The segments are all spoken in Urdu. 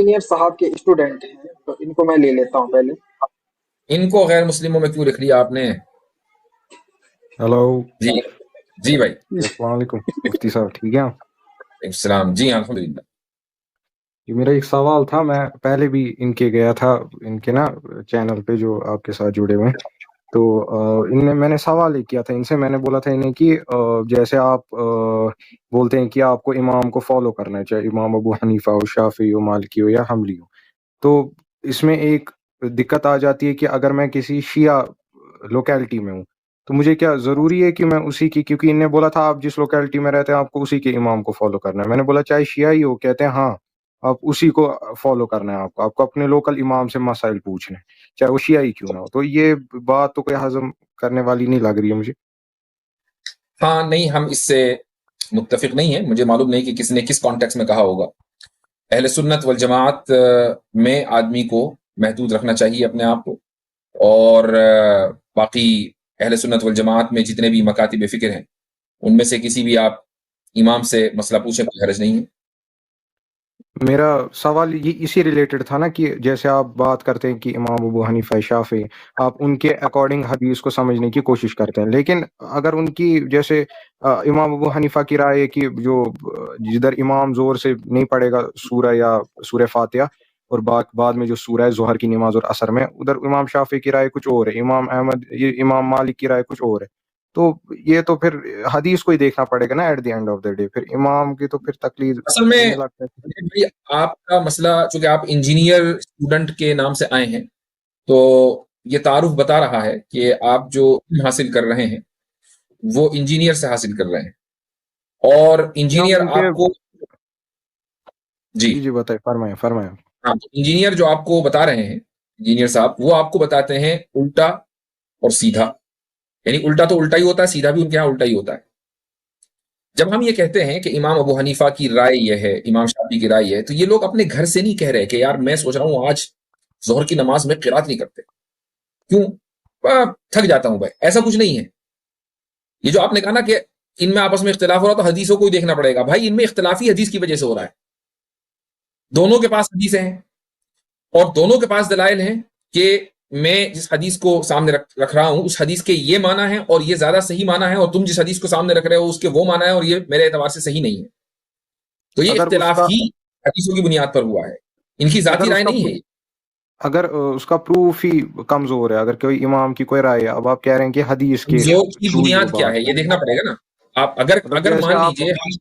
انجینئر صاحب کے اسٹوڈنٹ ہیں، تو ان کو میں لے لیتا ہوں پہلے۔ ان کو غیر مسلموں میں کیوں لکھ لیا آپ نے؟ ہیلو جی جی بھائی، السلام علیکم مفتی صاحب، ٹھیک ہے؟ السلام، جی ہاں الحمدللہ۔ یہ میرا ایک سوال تھا، میں پہلے بھی ان کے گیا تھا، ان کے نا چینل پہ جو آپ کے ساتھ جڑے ہوئے ہیں، تو میں نے سوال ہی کیا تھا ان سے، میں نے بولا تھا انہیں کہ جیسے آپ بولتے ہیں کہ آپ کو امام کو فالو کرنا ہے، چاہے امام ابو حنیفہ ہو، شافعی ہو، مالکی ہو یا حنبلی ہو، تو اس میں ایک دقت آ جاتی ہے کہ اگر میں کسی شیعہ لوکیلٹی میں ہوں تو مجھے کیا ضروری ہے کہ میں اسی کی، کیونکہ ان نے بولا تھا آپ جس لوکیلٹی میں رہتے ہیں آپ کو اسی کے امام کو فالو کرنا ہے، میں نے بولا چاہے شیعہ ہی ہو، کہتے ہیں ہاں آپ اسی کو فالو کرنا ہے، آپ کو اپنے لوکل امام سے مسائل پوچھنے ہیں، چاہے وہ شیعہ ہی کیوں نہ ہو۔ تو یہ بات تو کوئی ہضم کرنے والی نہیں لگ رہی ہے مجھے۔ ہاں نہیں، ہم اس سے متفق نہیں ہیں، مجھے معلوم نہیں کہ کس نے کس کانٹیکس میں کہا ہوگا۔ اہل سنت والجماعت میں آدمی کو محدود رکھنا چاہیے اپنے آپ کو، اور باقی اہل سنت والجماعت میں جتنے بھی مکاتب فکر ہیں ان میں سے کسی بھی آپ امام سے مسئلہ پوچھیں، کوئی حرج نہیں ہے۔ میرا سوال یہ اسی ریلیٹڈ تھا نا کہ جیسے آپ بات کرتے ہیں کہ امام ابو حنیفہ شافعی، آپ ان کے اکارڈنگ حدیث کو سمجھنے کی کوشش کرتے ہیں، لیکن اگر ان کی جیسے امام ابو حنیفہ کی رائے ہے کہ جو جدھر امام زور سے نہیں پڑھے گا سورہ یا سورہ فاتحہ، اور بعد میں جو سورہ ہے ظہر کی نماز اور عصر میں، ادھر امام شافعی کی رائے کچھ اور ہے، امام مالک کی رائے کچھ اور ہے، تو یہ تو پھر حدیث کو ہی دیکھنا پڑے گا نا at the end of the day, پھر امام کی تو پھر تقلید اصل میں نہیں لگتا ہے۔ بھائی آپ کا مسئلہ، چونکہ آپ انجینئر اسٹوڈنٹ کے نام سے آئے ہیں، تو یہ تعارف بتا رہا ہے کہ آپ جو علم حاصل کر رہے ہیں وہ انجینئر سے حاصل کر رہے ہیں، اور انجینئر ان کے آپ کو جی جی بتائیں، فرمائیں۔ ہاں، انجینئر جو آپ کو بتا رہے ہیں، انجینئر صاحب، وہ آپ کو بتاتے ہیں الٹا اور سیدھا، یعنی الٹا تو الٹا ہی ہوتا ہے، سیدھا بھی ان کے یہاں الٹا ہی ہوتا ہے۔ جب ہم یہ کہتے ہیں کہ امام ابو حنیفہ کی رائے یہ ہے، امام شافعی کی رائے یہ ہے، تو یہ لوگ اپنے گھر سے نہیں کہہ رہے کہ یار میں سوچ رہا ہوں آج ظہر کی نماز میں قرات نہیں کرتے، کیوں؟ تھک جاتا ہوں بھائی، ایسا کچھ نہیں ہے۔ یہ جو آپ نے کہا نا کہ ان میں آپس میں اختلاف ہو رہا تو حدیثوں کو ہی دیکھنا پڑے گا، بھائی ان میں اختلافی حدیث کی وجہ سے ہو رہا ہے، دونوں کے پاس حدیثیں ہیں اور دونوں کے پاس دلائل ہیں کہ میں جس حدیث کو سامنے رکھ رہا ہوں اس حدیث کے یہ معنی ہے اور یہ زیادہ صحیح معنی ہے، اور تم جس حدیث کو سامنے رکھ رہے ہو اس کے وہ معنی ہے اور یہ میرے اعتبار سے صحیح نہیں ہے۔ تو یہ اگر اس اختلاف کا ہی حدیثوں کی بنیاد پر ہوا ہے، ان کی ذاتی رائے نہیں ہے۔ اگر اس کا پروف ہی کمزور ہے، اگر کوئی امام کی کوئی رائے ہے، اب آپ کہہ رہے ہیں کہ حدیث کے کمزور کی تھرو ہی وہ بنیاد کیا بات ہے یہ کریں، دیکھنا پڑے گا نا۔ آپ مطلب اگر جیسے مان آپ لیجئے،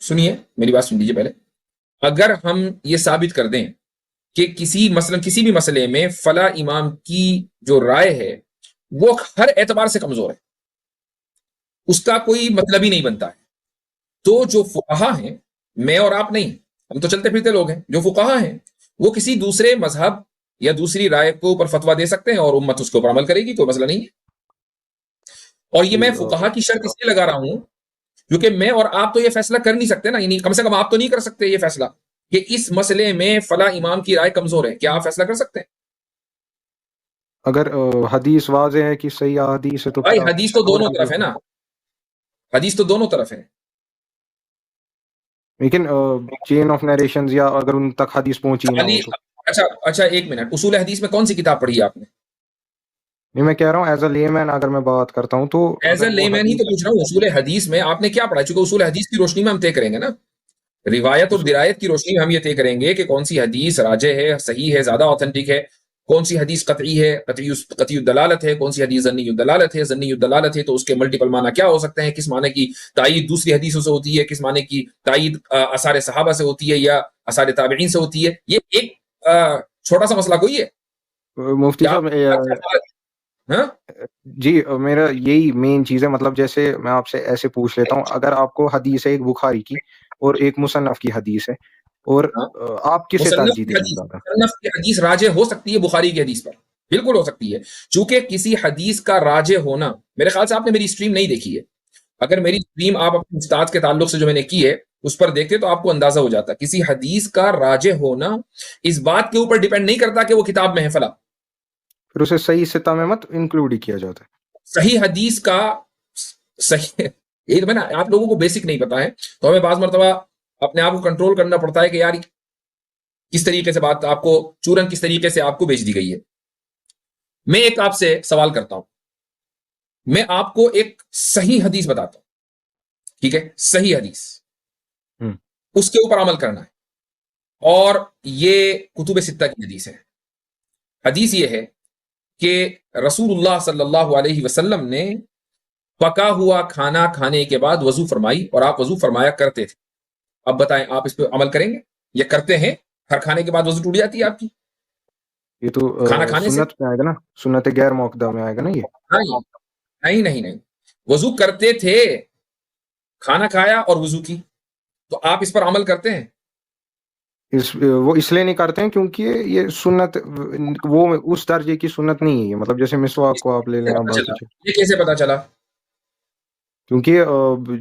سنیے میری بات، سن لیجئے پہلے، اگر ہم یہ ثابت کر دیں کہ کسی بھی مسئلے میں فلاں امام کی جو رائے ہے وہ ہر اعتبار سے کمزور ہے، اس کا کوئی مطلب ہی نہیں بنتا ہے، تو جو فقہا ہیں، میں اور آپ نہیں، ہم تو چلتے پھرتے لوگ ہیں، جو فقہا ہیں وہ کسی دوسرے مذہب یا دوسری رائے کو اوپر فتویٰ دے سکتے ہیں اور امت اس کے اوپر عمل کرے گی، کوئی مسئلہ نہیں ہے۔ اور یہ میں فقہا کی شرط اس لیے لگا رہا ہوں کیونکہ میں اور آپ تو یہ فیصلہ کر نہیں سکتے نا، یعنی کم سے کم آپ تو نہیں کر سکتے یہ فیصلہ کہ اس مسئلے میں فلاں امام کی رائے کمزور ہے، کیا آپ فیصلہ کر سکتے ہیں؟ اگر حدیث واضح ہے کہ صحیح حدیث ہے تو بھائی پھر آپ حدیث تو فتویٰ دونوں کیوں طرف ہے دیتے ہیں؟ نا، حدیث تو دونوں طرف ہے۔ لیکن چین آف نیریشنز یا اگر ان تک حدیث پہنچی نہ ہو تو اچھا ایک منٹ، اصول حدیث میں کون سی کتاب پڑھی ہے آپ نے؟ نہیں، میں کہہ رہا ہوں ایز اے لے مین اگر میں بات کرتا ہوں تو ایز اے اگر لے وہ مین ہی تو حدیث پوچھ رہا ہوں، اصول حدیث میں آپ نے کیا پڑھا؟ چونکہ اصول حدیث کی روشنی میں ہم طے کریں گے نا، روایت اور درایت کی روشنی میں ہم یہ طے کریں گے کہ کون سی حدیث راجح ہے، صحیح ہے، زیادہ اوتھینٹک ہے، کون سی حدیث قطعی ہے، قطعی الدلالت ہے، کون سی حدیث ظنی الدلالت ہے، ظنی الدلالت ہے تو اس کے ملٹیپل معنی کیا ہو سکتے ہیں، کس معنی کی تائید دوسری حدیثوں سے ہوتی ہے، کس معنی کی تائید آثار صحابہ سے ہوتی ہے یا آثار تابعین سے ہوتی ہے۔ یہ ایک چھوٹا سا مسئلہ کوئی ہے مفتی کیا صاحب ہاں؟ جی میرا یہی مین چیز ہے، مطلب جیسے میں آپ سے ایسے پوچھ لیتا ہوں، اگر آپ کو حدیث ہے ایک بخاری کی اور ایک مصنف کی حدیث ہے، اور آپ کسے ترجیح دیں گے زیادہ؟ مصنف کی حدیث راجح ہو سکتی ہے بخاری کی حدیث پر، بالکل ہو سکتی ہے، چونکہ کسی حدیث کا راجح ہونا، میرے خیال سے آپ نے میری اسٹریم نہیں دیکھی ہے، اگر میری اسٹریم آپ اپنے استاد کے تعلق سے جو میں نے کی ہے اس پر دیکھتے تو آپ کو اندازہ ہو جاتا ہے کسی حدیث کا راجح ہونا اس بات کے اوپر ڈیپینڈ نہیں کرتا کہ وہ کتاب میں ہے فلاں، پھر اسے صحیح ستہ میں مت انکلوڈ ہی کیا جاتا ہے۔ صحیح حدیث کا صحیح، یہ تو نا آپ لوگوں کو بیسک نہیں پتا ہے، تو ہمیں بعض مرتبہ اپنے آپ کو کنٹرول کرنا پڑتا ہے کہ یار کس طریقے سے بات آپ کو چورن کس طریقے سے آپ کو بیچ دی گئی ہے. میں ایک آپ سے سوال کرتا ہوں, میں آپ کو ایک صحیح حدیث بتاتا ہوں, ٹھیک ہے, صحیح حدیث, اس کے اوپر عمل کرنا ہے, اور یہ کتب ستہ کی حدیث ہے. حدیث یہ ہے کہ رسول اللہ صلی اللہ علیہ وسلم نے پکا ہوا کھانا کھانے کے بعد وضو فرمائی, اور آپ وضو فرمایا کرتے تھے. اب بتائیں آپ اس پہ عمل کریں گے یا کرتے ہیں؟ ہر کھانے کے بعد وضو ٹوٹ جاتی ہے آپ کی یہ تو کھانا کھانے سے؟ سنت میں آئے گا نا, سنت غیر موقدہ میں آئے گا نا یہ. نہیں, وضو کرتے تھے, کھانا کھایا اور وضو کی, تو آپ اس پر عمل کرتے ہیں؟ وہ اس لیے نہیں کرتے ہیں کیونکہ یہ سنت وہ اس درجے کی سنت نہیں ہے یہ, مطلب جیسے مسواک کو آپ لے لیں. یہ کیسے پتا چلا؟ کیونکہ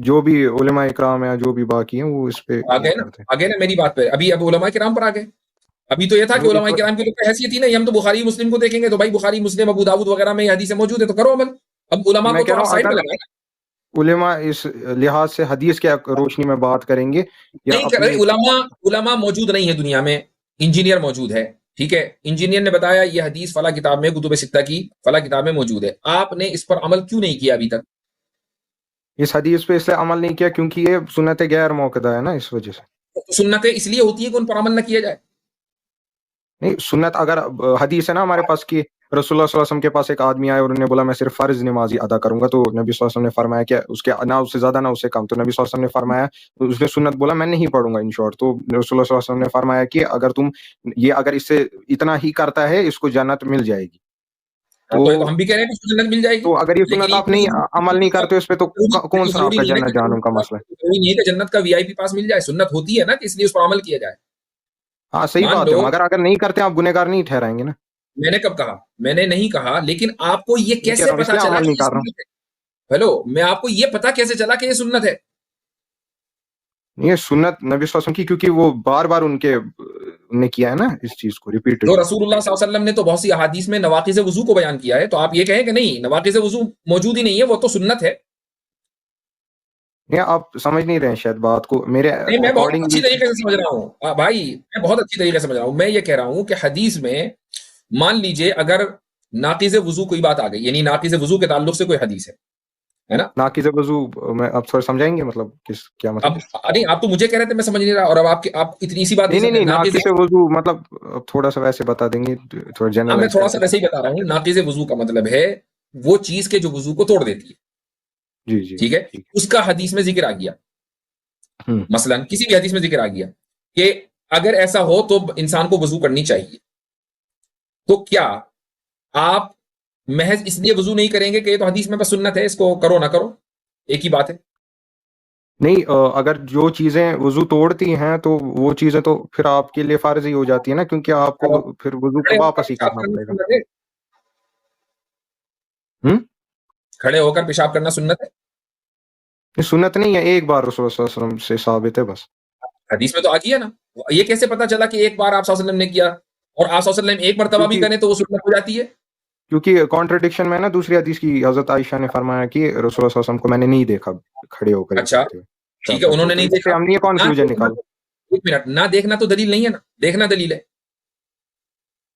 جو بھی علماء اکرام ہیں جو بھی باقی ہیں وہ اس پہ آگے نا میری بات پہ. ابھی اب علماء کرام پر آگے. ابھی تو یہ تھا کہ علماء کرام کی تو حیثیت ہی نہیں, ہم تو بخاری مسلم کو دیکھیں گے تو بھائی بخاری مسلم ابو داؤد وغیرہ میں یہ حدیثیں موجود ہے تو کرو عمل. اب علماء کو تو سائڈ پہ لگائیں. علماء اس لحاظ سے حدیث کے روشنی میں بات کریں گے نہیں کر رہے. علماء موجود نہیں ہے دنیا میں, انجینئر موجود ہے, ٹھیک ہے, انجینئر نے بتایا یہ حدیث فلاں کتاب میں کتب ستہ کی فلاں کتاب میں موجود ہے. آپ نے اس پر عمل کیوں نہیں کیا ابھی تک؟ اس حدیث پہ اس لیے عمل نہیں کیا کیونکہ یہ سنت غیر موقدہ ہے نا, اس وجہ سے. سنتیں اس لیے ہوتی ہے کہ ان پر عمل نہ کیا جائے. نہیں, سنت اگر حدیث ہے نا ہمارے پاس کہ رسول اللہ صلی اللہ علیہ وسلم کے پاس ایک آدمی آیا اور انہوں نے بولا میں صرف فرض نماز ہی ادا کروں گا, تو نبی صلی اللہ علیہ وسلم نے فرمایا کہ اس کے نہ اس سے زیادہ نہ اس سے کم, تو نبی صلی اللہ علیہ وسلم نے فرمایا, اس نے سنت بولا میں نہیں پڑھوں گا ان شارٹ, تو رسول اللہ صلی اللہ علیہ وسلم نے فرمایا کہ اگر تم یہ اگر اس سے اتنا ہی کرتا ہے اس کو جنت مل جائے گی. تو ہم بھی کہہ رہے ہیں کہ جنت مل جائے گی. تو اگر یہ سنت آپ نہیں عمل نہیں کرتے اس پہ تو کون سا آپ کا جنت جہنم کا مسئلہ ہے؟ ضروری نہیں ہے کہ جنت کا وی آئی پی پاس مل جائے. سنت ہوتی ہے نا کہ اس لیے اس پر عمل کیا جائے. ہاں صحیح بات ہے, مگر اگر نہیں کرتے آپ گنہگار نہیں ٹھہرائیں گے نا. میں نے کب کہا؟ میں نے نہیں کہا, لیکن آپ کو یہ کیسے پتا چلا کہ یہ سنت ہے؟ ہیلو, میں آپ کو یہ پتا کیسے چلا کہ یہ سنت ہے؟ یہ سنت نبی صلی اللہ علیہ وسلم کی, کیونکہ وہ بار بار ان نے کیا ہے نا اس چیز کو ریپیٹ. تو رسول اللہ صلی اللہ علیہ وسلم نے تو بہت سی احادیث میں نواقض وضو کو بیان کیا ہے, تو آپ یہ کہیں کہ نہیں نواقض وضو موجود ہی نہیں ہے, وہ تو سنت ہے. نہیں, آپ سمجھ نہیں رہے ہیں شاید بات کو میرے. میں بہت اچھی طریقے سے سمجھ رہا ہوں بھائی, میں بہت اچھی طریقے سے سمجھ رہا ہوں. میں یہ کہہ رہا ہوں کہ حدیث میں مان لیجئے اگر ناقض وضو کوئی بات آ گئی, یعنی ناقض وضو کے تعلق سے کوئی حدیث ہے نا, ناقض وضو میں آپ تھوڑا سمجھائیں گے مطلب کیا مطلب؟ اب نہیں, آپ تو مجھے کہہ رہے تھے میں سمجھ نہیں رہا, اور اب آپ اتنی سی بات نہیں, ناقض وضو مطلب تھوڑا سا ویسے بتا دیں گے, تھوڑا جنرل. میں تھوڑا سا ویسے ہی بتا رہا ہوں. ناقض وضو کا مطلب ہے وہ چیز کے جو وضو کو توڑ دیتی ہے. جی ٹھیک ہے, اس کا حدیث میں ذکر آ گیا. مثلا کسی بھی حدیث میں ذکر آ گیا کہ اگر ایسا ہو تو انسان کو وضو کرنی چاہیے, تو کیا آپ محض اس لیے وضو نہیں کریں گے کہ یہ تو حدیث میں بس سنت ہے, اس کو کرو نہ کرو ایک ہی بات ہے؟ نہیں, اگر جو چیزیں وضو توڑتی ہیں تو وہ چیزیں تو پھر آپ کے لیے فرض ہی ہو جاتی ہیں نا, کیونکہ آپ کو پھر وضو کو واپس ہی کرنا پڑے گا. کھڑے ہو کر پیشاب کرنا سنت ہے؟ سنت نہیں ہے, ایک بار رسول اللہ صلی اللہ علیہ وسلم سے ثابت ہے بس. حدیث میں تو آ گیا نا. یہ کیسے پتا چلا کہ ایک بار آپ صلی اللہ علیہ وسلم نے کیا اور آپ صلی اللہ علیہ وسلم ایک مرتبہ بھی کریں تو وہ سنت ہو جاتی ہے؟ کیونکہ کانٹرڈکشن میں نا دوسری حدیث کی حضرت عائشہ نے فرمایا کہ رسول اللہ صلی اللہ علیہ وسلم کو میں نے نہیں دیکھا کھڑے ہو کر. اچھا ٹھیک ہے, انہوں نے نہیں دیکھا, ہم نے یہ کنفیوژن نکالا. ایک منٹ, نہ دیکھنا تو دلیل نہیں ہے نا, دیکھنا دلیل ہے.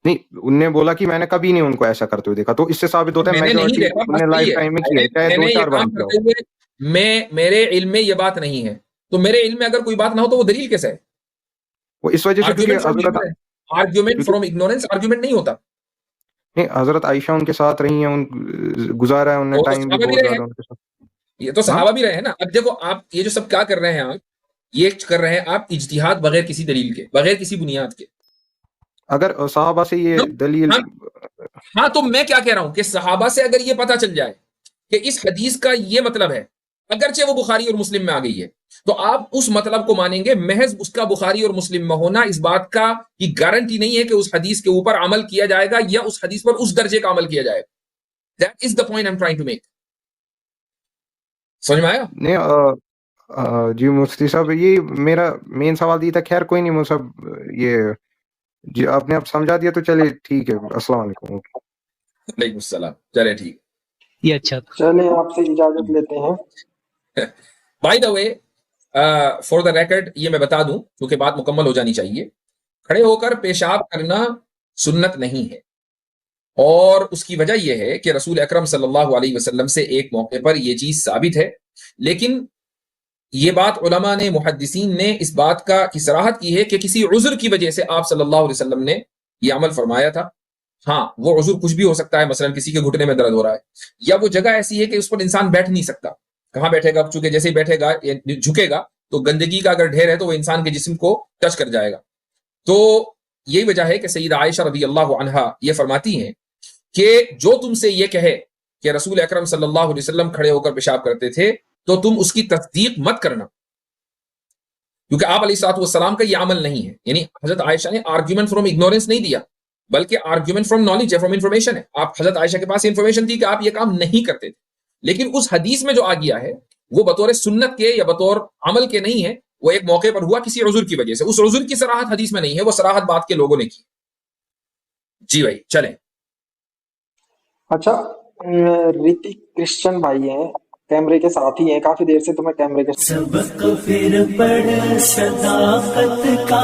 نہیں, ان نے بولا کہ میں نے کبھی نہیں ان کو ایسا کرتے ہوئے دیکھا, تو اس سے ثابت ہوتا ہے لائف ٹائم میں کیا ہے, چاہے 2-4 بار. میرے علم میں یہ بات نہیں ہے, تو میرے علم میں اگر کوئی بات نہ ہو تو وہ دلیل کیسے ہے؟ وہ اس وجہ سے آرگیومنٹ فرام اگنورنس آرگیومنٹ نہیں ہوتا. نہیں, حضرت عائشہ ان کے ساتھ رہی ہیں, گزارا ہے ان نے ٹائم بھی بہت زیادہ ان کے ساتھ. یہ تو صحابہ بھی رہے ہیں نا. اب دیکھو آپ یہ جو سب کیا کر رہے ہیں, آپ یہ کر رہے ہیں آپ اجتہاد بغیر کسی دلیل کے, بغیر کسی بنیاد کے. اگر صحابہ سے یہ دلیل, ہاں تو میں کیا کہہ رہا ہوں کہ صحابہ سے اگر یہ پتا چل جائے کہ اس حدیث کا یہ مطلب ہے, اگرچہ وہ بخاری اور مسلم میں آ گئی ہے, تو آپ اس مطلب کو مانیں گے. محض اس کا بخاری اور مسلم میں ہونا اس بات کا کی گارنٹی نہیں ہے کہ اس حدیث کے اوپر عمل کیا جائے گا یا اس حدیث پر اس درجے کا عمل کیا جائے گا. That is the point I'm trying to make. سمجھ میں آیا؟ نہیں جی مفتی صاحب, یہ میرا مین سوال یہ تھا. خیر کوئی نہیں مفتی صاحب, یہ جی آپ نے اب سمجھا دیا تو چلے ٹھیک ہے. السلام علیکم. وعلیکم السلام. چلے ٹھیک, یہ اچھا تھا. چلے آپ سے اجازت لیتے ہیں. By the way, for the record یہ میں بتا دوں کیونکہ بات مکمل ہو جانی چاہیے, کھڑے ہو کر پیشاب کرنا سنت نہیں ہے، اور اس کی وجہ یہ ہے کہ رسول اکرم صلی اللہ علیہ وسلم سے ایک موقع پر یہ چیز ثابت ہے، لیکن یہ بات علماء نے، محدثین نے اس بات کی صراحت کی ہے کہ کسی عذر کی وجہ سے آپ صلی اللہ علیہ وسلم نے یہ عمل فرمایا تھا۔ ہاں، وہ عذر کچھ بھی ہو سکتا ہے، مثلا کسی کے گھٹنے میں درد ہو رہا ہے، یا وہ جگہ ایسی ہے کہ اس پر انسان بیٹھ نہیں سکتا، کہاں بیٹھے گا؟ چونکہ جیسے ہی بیٹھے گا، جھکے گا تو گندگی کا اگر ڈھیر ہے تو وہ انسان کے جسم کو ٹچ کر جائے گا۔ تو یہی وجہ ہے کہ سیدہ عائشہ رضی اللہ عنہا یہ فرماتی ہیں کہ جو تم سے یہ کہے کہ رسول اکرم صلی اللہ علیہ وسلم کھڑے ہو کر پیشاب کرتے تھے تو تم اس کی تصدیق مت کرنا، کیونکہ آپ علیہ الصلوۃ والسلام کا یہ عمل نہیں ہے۔ یعنی حضرت عائشہ نے آرگیومنٹ فرام اگنورینس نہیں دیا، بلکہ آرگیومنٹ فرام نالج ہے، فرام انفارمیشن ہے۔ آپ حضرت عائشہ کے پاس انفارمیشن تھی کہ آپ یہ کام نہیں کرتے تھے، لیکن اس حدیث میں جو آ گیا ہے وہ بطور سنت کے یا بطور عمل کے نہیں ہے، وہ ایک موقع پر ہوا کسی عذر کی وجہ سے۔ اس عذر کی صراحت حدیث میں نہیں ہے، وہ صراحت بات کے لوگوں نے کی۔ جی بھائی چلیں۔ اچھا، ریتک کرسچن بھائی ہیں، کیمرے کے ساتھ ہی ہیں، کافی دیر سے تمہیں کیمرے کے سبق پھر پڑھ صداقت کا،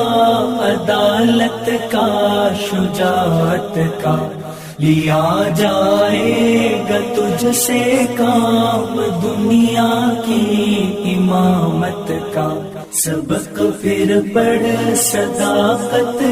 عدالت کا، شجاعت کا، لیا جائے گا تجھ سے کام دنیا کی امامت کا۔ سبق پھر پڑھ صداقت